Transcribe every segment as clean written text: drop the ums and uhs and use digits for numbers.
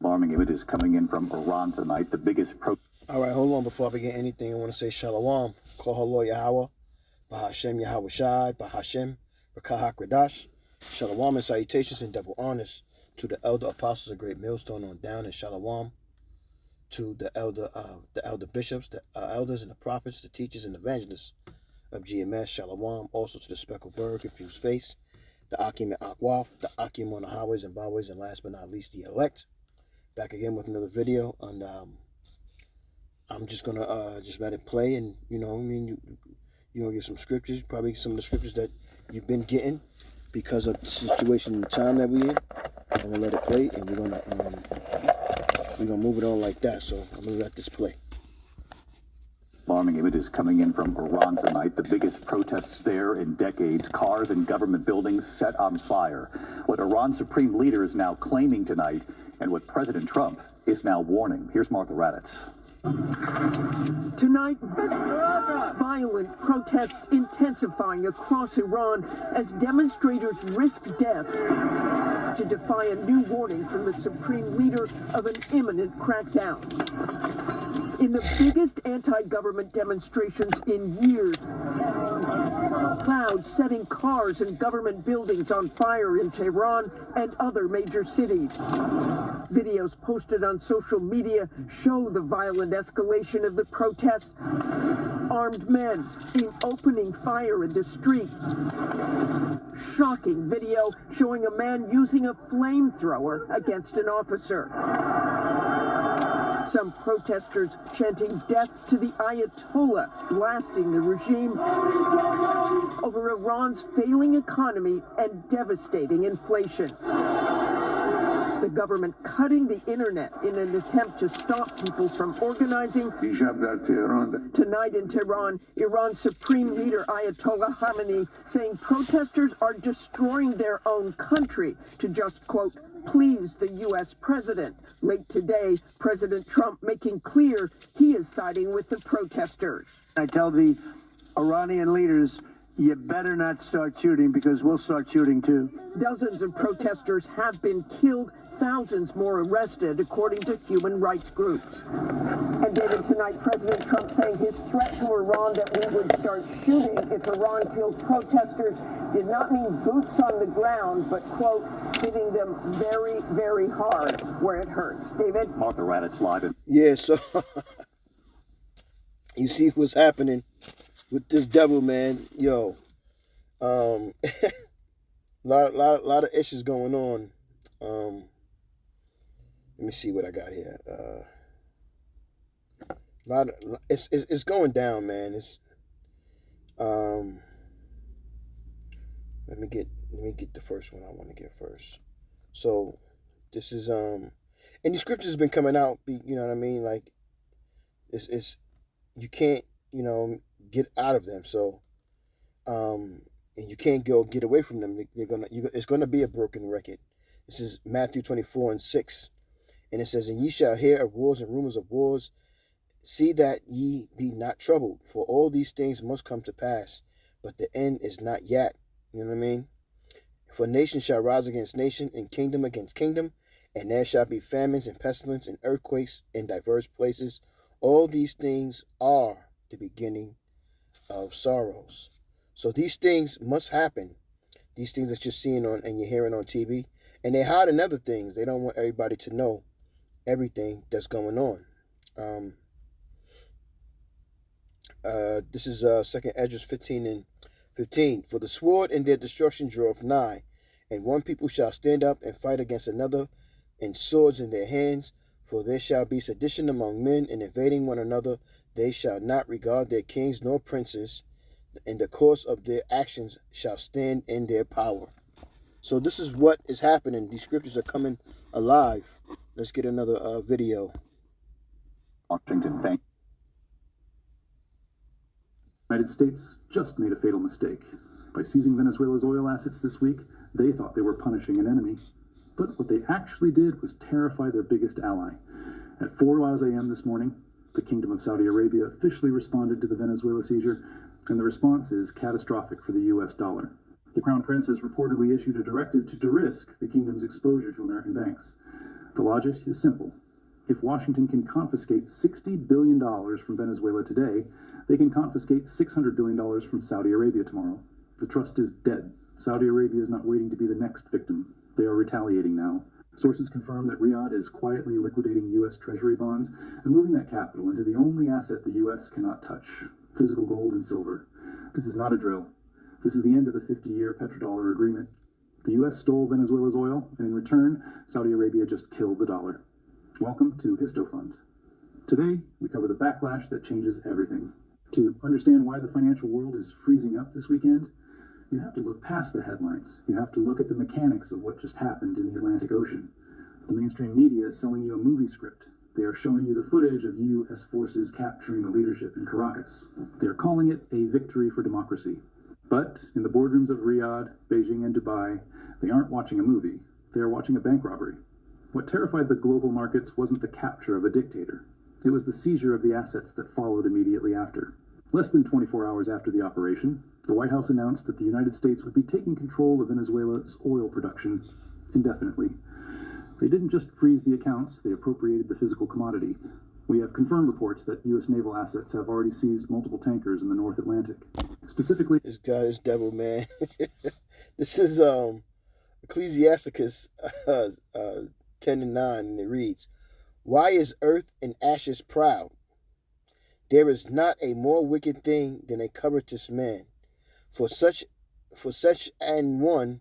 Alarming images coming in from Iran tonight. The biggest All right, hold on. Before I begin anything, I want to say Shalom. Call Allah Yahweh. Bahashem Yahweh Shai. Bahashem Rakah HaKradash. Shalom and salutations and double honors to the elder apostles of Great Millstone on down, and Shalom to the elder bishops, the elders and the prophets, the teachers and evangelists of GMS. Shalom also to the speckled bird, confused face, the Akim and Akwaf, the Akim on the highways and byways, and last but not least, the elect. Back again with another video, and I'm just gonna just let it play, and you know, I mean, you gonna get some scriptures, probably some of the scriptures that you've been getting because of the situation and the time that we in. I'm gonna let it play, and we're gonna move it on like that. So I'm gonna let this play. Alarming images coming in from Iran tonight. The biggest protests there in decades. Cars and government buildings set on fire. What Iran's supreme leader is now claiming tonight, and what President Trump is now warning. Here's Martha Raddatz. Tonight, violent protests intensifying across Iran as demonstrators risk death to defy a new warning from the supreme leader of an imminent crackdown. In the biggest anti-government demonstrations in years, crowds setting cars and government buildings on fire in Tehran and other major cities. Videos posted on social media show the violent escalation of the protests. Armed men seen opening fire in the street. Shocking video showing a man using a flamethrower against an officer. Some protesters chanting death to the Ayatollah, blasting the regime over Iran's failing economy and devastating inflation. The government cutting the internet in an attempt to stop people from organizing. Tonight in Tehran, Iran's supreme leader Ayatollah Khamenei saying protesters are destroying their own country to just, quote, please the U.S. president. Late today, President Trump making clear he is siding with the protesters. I tell the Iranian leaders, you better not start shooting because we'll start shooting too. Dozens of protesters have been killed, thousands more arrested, according to human rights groups. And David, tonight, President Trump saying his threat to Iran that we would start shooting if Iran killed protesters did not mean boots on the ground, but, quote, hitting them very, very hard where it hurts. David? Martha Raddatz live. Yeah, so you see what's happening with this devil, man. Yo, lot of issues going on. Let me see what I got here. It's going down, man. It's let me get the first one I want to get first. So this is and the scriptures have been coming out. You know what I mean? Like it's you can't get out of them. So and you can't get away from them. It's gonna be a broken record. This is Matthew 24:6. And it says, and ye shall hear of wars and rumors of wars. See that ye be not troubled, for all these things must come to pass, but the end is not yet. You know what I mean? For nation shall rise against nation, and kingdom against kingdom, and there shall be famines and pestilence and earthquakes in diverse places. All these things are the beginning of sorrows. So these things must happen. These things that you're seeing on and you're hearing on TV. And they're hiding other things. They don't want everybody to know everything that's going on. This is 2nd Esdras 15:15. For the sword and their destruction draweth nigh, and one people shall stand up and fight against another, and swords in their hands. For there shall be sedition among men, and invading one another. They shall not regard their kings nor princes, and the course of their actions shall stand in their power. So this is what is happening. These scriptures are coming alive. Let's get another video. Washington, thank the United States just made a fatal mistake. By seizing Venezuela's oil assets this week, they thought they were punishing an enemy. But what they actually did was terrify their biggest ally. At 4 a.m. this morning, the Kingdom of Saudi Arabia officially responded to the Venezuela seizure, and the response is catastrophic for the U.S. dollar. The Crown Prince has reportedly issued a directive to de-risk the kingdom's exposure to American banks. The logic is simple. If Washington can confiscate $60 billion from Venezuela today, they can confiscate $600 billion from Saudi Arabia tomorrow. The trust is dead. Saudi Arabia is not waiting to be the next victim. They are retaliating now. Sources confirm that Riyadh is quietly liquidating U.S. Treasury bonds and moving that capital into the only asset the U.S. cannot touch, physical gold and silver. This is not a drill. This is the end of the 50-year petrodollar agreement. The U.S. stole Venezuela's oil, and in return, Saudi Arabia just killed the dollar. Welcome to HistoFund. Today, we cover the backlash that changes everything. To understand why the financial world is freezing up this weekend, you have to look past the headlines. You have to look at the mechanics of what just happened in the Atlantic Ocean. The mainstream media is selling you a movie script. They are showing you the footage of U.S. forces capturing the leadership in Caracas. They are calling it a victory for democracy. But in the boardrooms of Riyadh, Beijing, and Dubai, they aren't watching a movie. They are watching a bank robbery. What terrified the global markets wasn't the capture of a dictator. It was the seizure of the assets that followed immediately after. Less than 24 hours after the operation, the White House announced that the United States would be taking control of Venezuela's oil production indefinitely. They didn't just freeze the accounts, they appropriated the physical commodity. We have confirmed reports that U.S. naval assets have already seized multiple tankers in the North Atlantic. Specifically, This guy is devil, man. This is Ecclesiasticus 10:9, and it reads, "Why is earth and ashes proud? There is not a more wicked thing than a covetous man. For such an one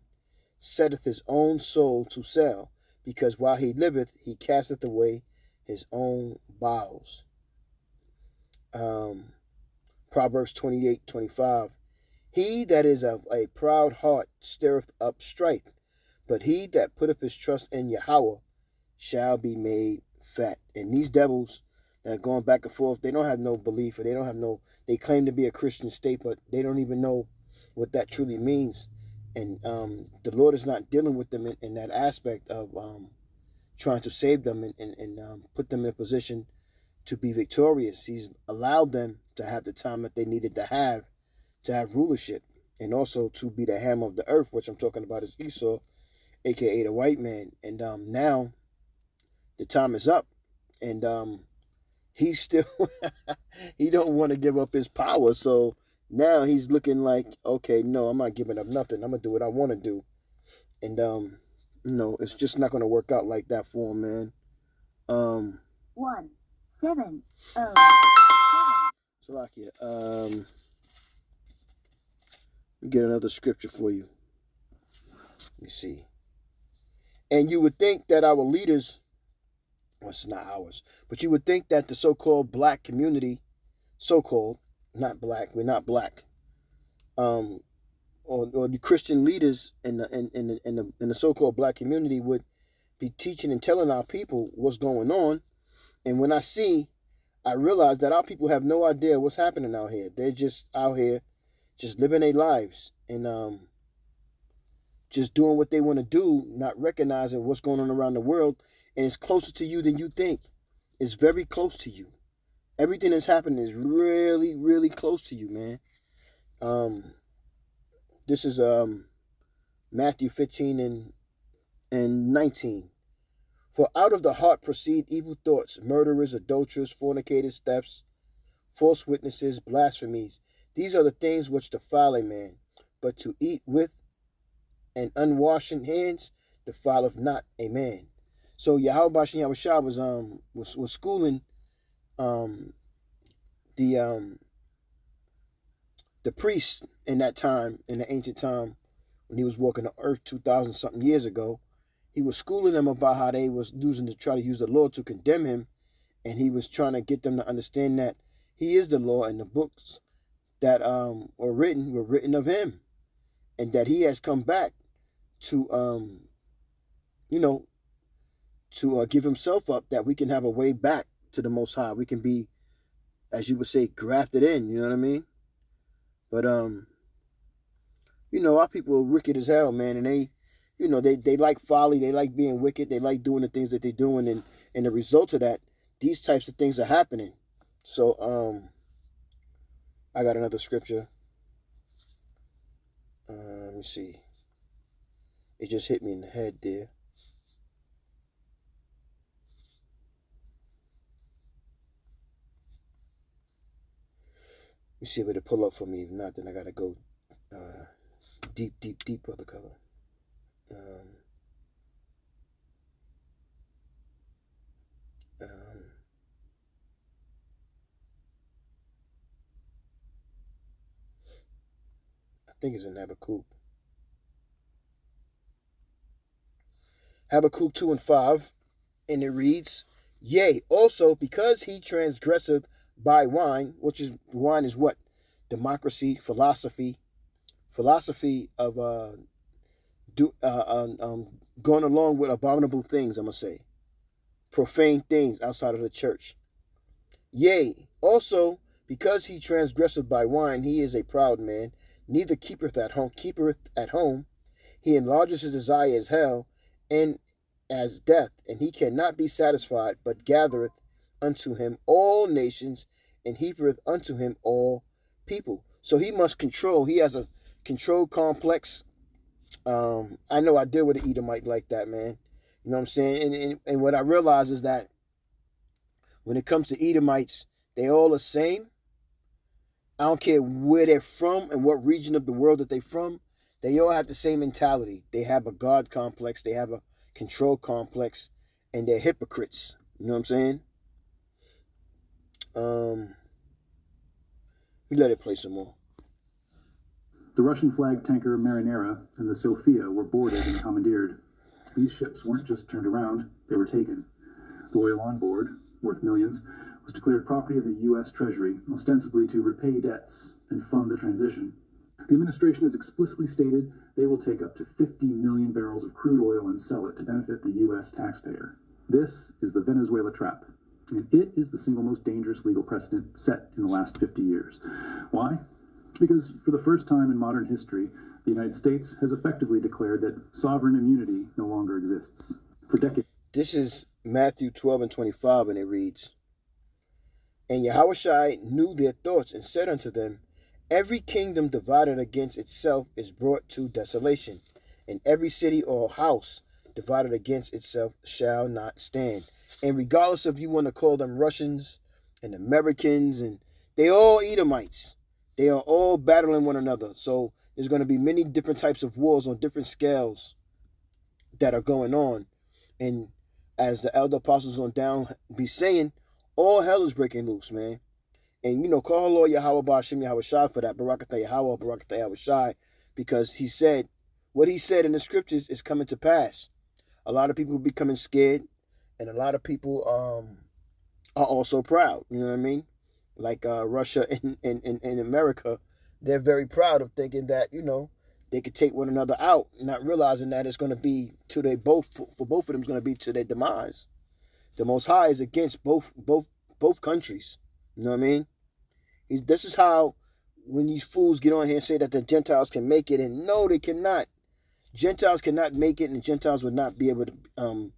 setteth his own soul to sell, because while he liveth, he casteth away his own bowels." Proverbs 28:25. "He that is of a proud heart stirreth up strife, but he that putteth his trust in Yahweh shall be made fat." And these devils that are going back and forth, they don't have no belief, or they claim to be a Christian state, but they don't even know what that truly means. And the Lord is not dealing with them in that aspect of trying to save them and put them in a position to be victorious. He's allowed them to have the time that they needed to have rulership, and also to be the ham of the earth, which I'm talking about is Esau, aka the white man. And now the time is up, and he's still he don't want to give up his power. So now he's looking like, okay, no, I'm not giving up nothing. I'm gonna do what I want to do, and it's just not gonna work out like that for him, man. 170. Salakia, let me get another scripture for you. Let me see. And you would think that our leaders, well, it's not ours, but you would think that the so-called black community, so-called, not black, we're not black, or the Christian leaders in the so-called black community would be teaching and telling our people what's going on. And when I realize that our people have no idea what's happening out here. They're just out here, just living their lives and just doing what they want to do, not recognizing what's going on around the world. And it's closer to you than you think. It's very close to you. Everything that's happening is really, really close to you, man. This is Matthew 15 and 19. "For out of the heart proceed evil thoughts, murderers, adulterers, fornicators, thefts, false witnesses, blasphemies. These are the things which defile a man. But to eat with and unwashen hands defileth not a man." So Yahweh Bashem Yahushua was schooling the priests in that time, in the ancient time, when he was walking the earth 2,000 something years ago. He was schooling them about how they was try to use the law to condemn him, and he was trying to get them to understand that he is the law, and the books that were written of him, and that he has come back to give himself up, that we can have a way back to the Most High. We can be, as you would say, grafted in. You know what I mean? But our people are wicked as hell, man, and they like folly, they like being wicked, they like doing the things that they're doing, and the result of that, these types of things are happening. So I got another scripture. Let me see. It just hit me in the head there. me see if it'll pull up for me. If not, then I gotta go deep other color. I think it's in Habakkuk. Habakkuk 2 and 5, and it reads, Yea, also because he transgresseth by wine, which is wine is what? Democracy, philosophy of going along with abominable things, I'm gonna say. Profane things outside of the church. Yea, also because he transgresseth by wine, he is a proud man, neither keepeth at home. He enlarges his desire as hell, and as death, and he cannot be satisfied, but gathereth unto him all nations, and heapeth unto him all people. So he must control. He has a control complex. I know I deal with an Edomite like that, man. You know what I'm saying? And what I realize is that when it comes to Edomites, they all the same. I don't care where they're from and what region of the world that they're from. They all have the same mentality. They have a God complex. They have a control complex. And they're hypocrites. You know what I'm saying? We let it play some more. The Russian-flagged tanker Marinera and the Sofia were boarded and commandeered. These ships weren't just turned around, they were taken. The oil on board, worth millions, was declared property of the U.S. Treasury, ostensibly to repay debts and fund the transition. The administration has explicitly stated they will take up to 50 million barrels of crude oil and sell it to benefit the U.S. taxpayer. This is the Venezuela trap, and it is the single most dangerous legal precedent set in the last 50 years. Why? Because for the first time in modern history, the United States has effectively declared that sovereign immunity no longer exists. For decades. This is Matthew 12 and 25, and it reads, And Yahushua knew their thoughts, and said unto them, Every kingdom divided against itself is brought to desolation, and every city or house divided against itself shall not stand. And regardless if you want to call them Russians and Americans, and they all Edomites, they are all battling one another. So there's going to be many different types of wars on different scales that are going on. And as the elder apostles on down be saying, all hell is breaking loose, man. And, you know, call Lord Yahweh Ba'Shem Yahweh Shai for that. Barakatah Yahweh, Barakatah Yahweh Shai. Because he said, what he said in the scriptures is coming to pass. A lot of people are becoming scared. And a lot of people are also proud. You know what I mean? Like Russia and America, they're very proud of thinking that, you know, they could take one another out, not realizing that it's going to be to their both, for both of them, it's going to be to their demise. The Most High is against both countries. You know what I mean? This is how, when these fools get on here and say that the Gentiles can make it, and no, they cannot. Gentiles cannot make it, and Gentiles would not be able to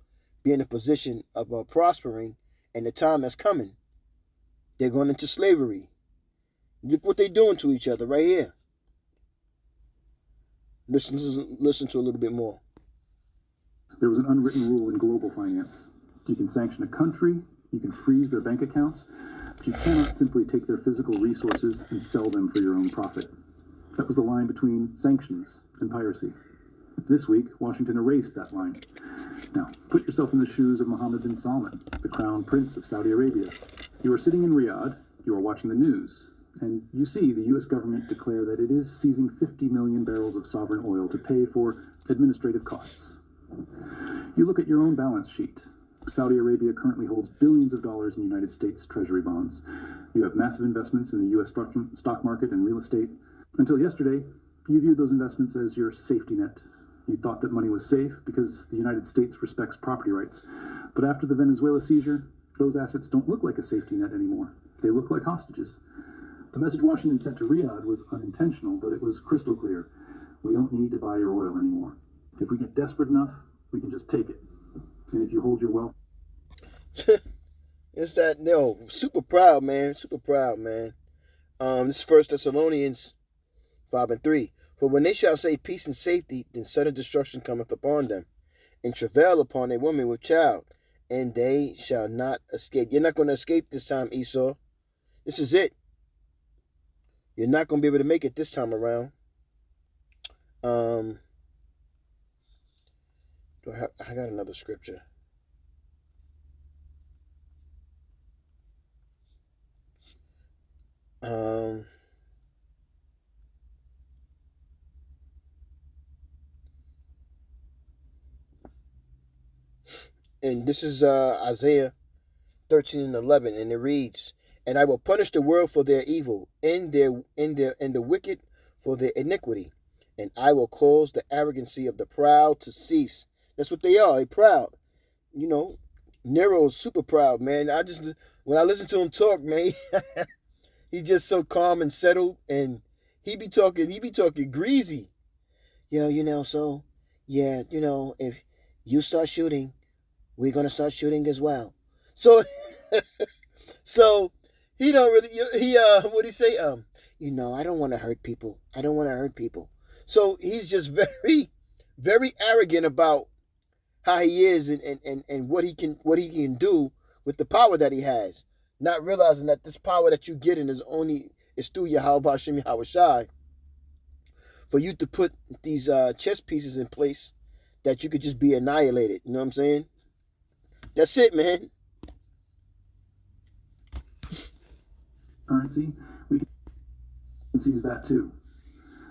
be in a position of prospering, and the time is coming. They're going into slavery. Look what they're doing to each other right here. Listen to a little bit more. There was an unwritten rule in global finance. You can sanction a country, you can freeze their bank accounts, but you cannot simply take their physical resources and sell them for your own profit. That was the line between sanctions and piracy. This week, Washington erased that line. Now, put yourself in the shoes of Mohammed bin Salman, the crown prince of Saudi Arabia. You are sitting in Riyadh, you are watching the news, and you see the U.S. government declare that it is seizing 50 million barrels of sovereign oil to pay for administrative costs. You look at your own balance sheet. Saudi Arabia currently holds billions of dollars in United States Treasury bonds. You have massive investments in the U.S. stock market and real estate. Until yesterday, you viewed those investments as your safety net. You thought that money was safe because the United States respects property rights. But after the Venezuela seizure, those assets don't look like a safety net anymore. They look like hostages. The message Washington sent to Riyadh was unintentional, but it was crystal clear. We don't need to buy your oil anymore. If we get desperate enough, we can just take it. And if you hold your wealth... It's that, super proud, man. Super proud, man. This is 1 Thessalonians 5 and 3. For when they shall say peace and safety, then sudden destruction cometh upon them, and travail upon a woman with child, and they shall not escape. You're not going to escape this time, Esau. This is it. You're not going to be able to make it this time around. I got another scripture. And this is Isaiah 13:11, and it reads, "And I will punish the world for their evil, and the wicked for their iniquity, and I will cause the arrogancy of the proud to cease." That's what they are. They proud. You know, Nero's super proud, man. When I listen to him talk, man, he's just so calm and settled, and he be talking greasy. So yeah, if you start shooting, we're gonna start shooting as well. So so he don't really what do you say? I don't want to hurt people. I don't want to hurt people. So he's just very, very arrogant about how he is and what he can do with the power that he has. Not realizing that this power that you get in is through Yahweh Hashem Yahawashi, for you to put these chess pieces in place that you could just be annihilated. You know what I'm saying? That's it, man. Currency, we can seize that too.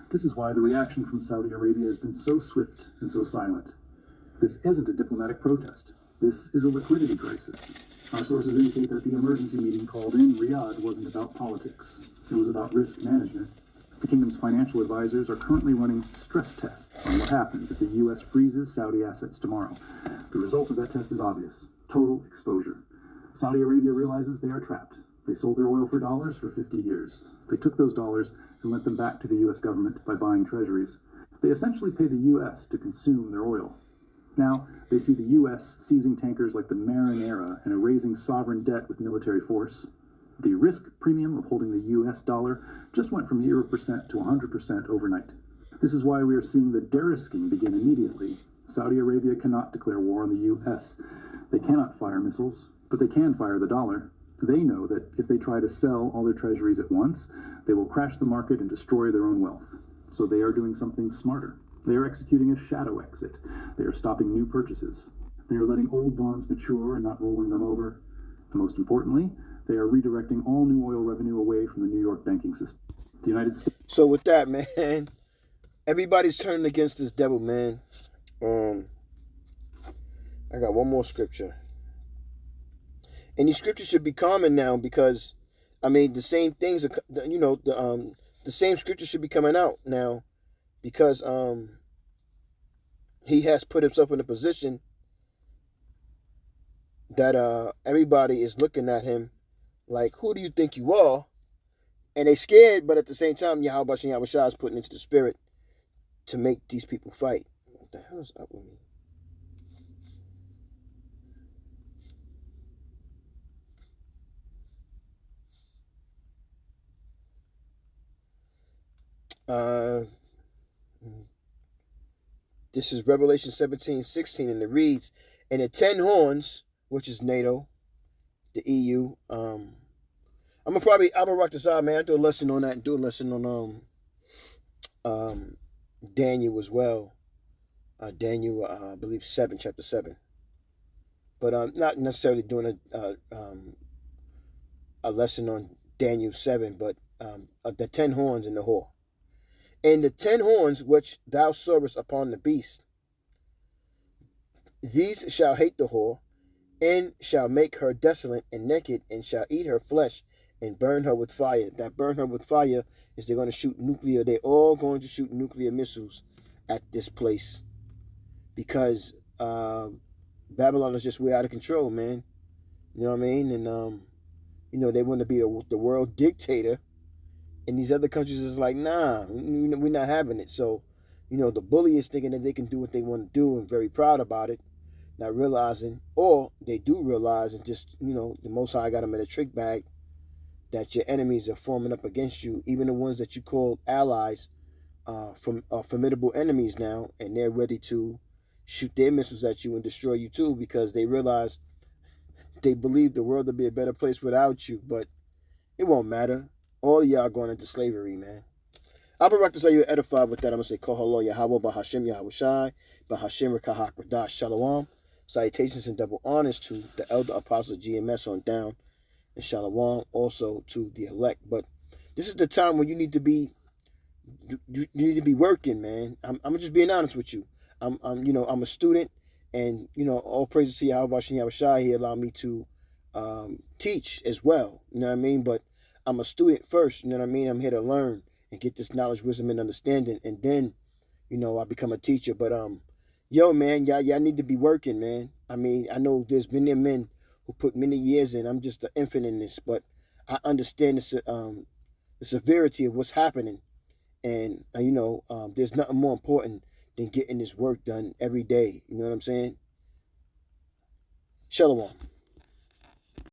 This is why the reaction from Saudi Arabia has been so swift and so silent. This isn't a diplomatic protest. This is a liquidity crisis. Our sources indicate that the emergency meeting called in Riyadh wasn't about politics. It was about risk management. The kingdom's financial advisors are currently running stress tests on what happens if the U.S. freezes Saudi assets tomorrow. The result of that test is obvious: total exposure. Saudi Arabia realizes they are trapped. They sold their oil for dollars for 50 years. They took those dollars and lent them back to the U.S. government by buying treasuries. They essentially pay the U.S. to consume their oil. Now, they see the U.S. seizing tankers like the Marinera and erasing sovereign debt with military force. The risk premium of holding the U.S. dollar just went from 0% to 100% overnight. This is why we are seeing the derisking begin immediately. Saudi Arabia cannot declare war on the U.S. They cannot fire missiles, but they can fire the dollar. They know that if they try to sell all their treasuries at once, they will crash the market and destroy their own wealth. So they are doing something smarter. They are executing a shadow exit. They are stopping new purchases. They are letting old bonds mature and not rolling them over. And most importantly, they are redirecting all new oil revenue away from the New York banking system. The United States. So with that, man, everybody's turning against this devil, man. I got one more scripture. And these scriptures should be common now because, the same things, the same scriptures should be coming out now because he has put himself in a position that everybody is looking at him like, who do you think you are? And they scared, but at the same time, Yahweh Shah is putting into the spirit to make these people fight. What the hell is up with me? This is Revelation 17:16, and it reads, "And the 10 horns," which is NATO, the EU. I'm gonna rock this out, man. I do a lesson on that and do a lesson on Daniel as well. Daniel, I believe chapter 7. But I'm not necessarily doing a lesson on Daniel 7, but the 10 horns and the whore. "And the 10 horns which thou sawest upon the beast, these shall hate the whore, and shall make her desolate and naked, and shall eat her flesh, and burn her with fire." That burn her with fire is they're going to shoot nuclear. They're all going to shoot nuclear missiles at this place because Babylon is just way out of control, man. You know what I mean? And they want to be the world dictator. And these other countries is like, nah, we're not having it. So, the bully is thinking that they can do what they want to do and very proud about it, not realizing, or they do realize and just, the Most High got them in a trick bag that your enemies are forming up against you, even the ones that you call allies, from formidable enemies now, and they're ready to shoot their missiles at you and destroy you too because they realize they believe the world will be a better place without you, but it won't matter. All of y'all going into slavery, man. I'll be back to say you're edified with that. I'm going to say, Kohalo Yahweh, Bahashem Yahweh Shai, Bahashem Rekahak Radah Shalom. Salutations and double honors to the elder apostle GMS on down, and Shalom also to the elect. But this is the time when you need to be working, man. I'm just being honest with you. I'm a student, and all praises to Yahweh Bashem Yahweh Shai. He allowed me to teach as well. You know what I mean? But I'm a student first. You know what I mean? I'm here to learn and get this knowledge, wisdom, and understanding, and then, I become a teacher. But yo, man, y'all need to be working, man. I mean, I know there's many men who put many years in. I'm just an infant in this, but I understand the severity of what's happening, and there's nothing more important than getting this work done every day. You know what I'm saying? Shalom.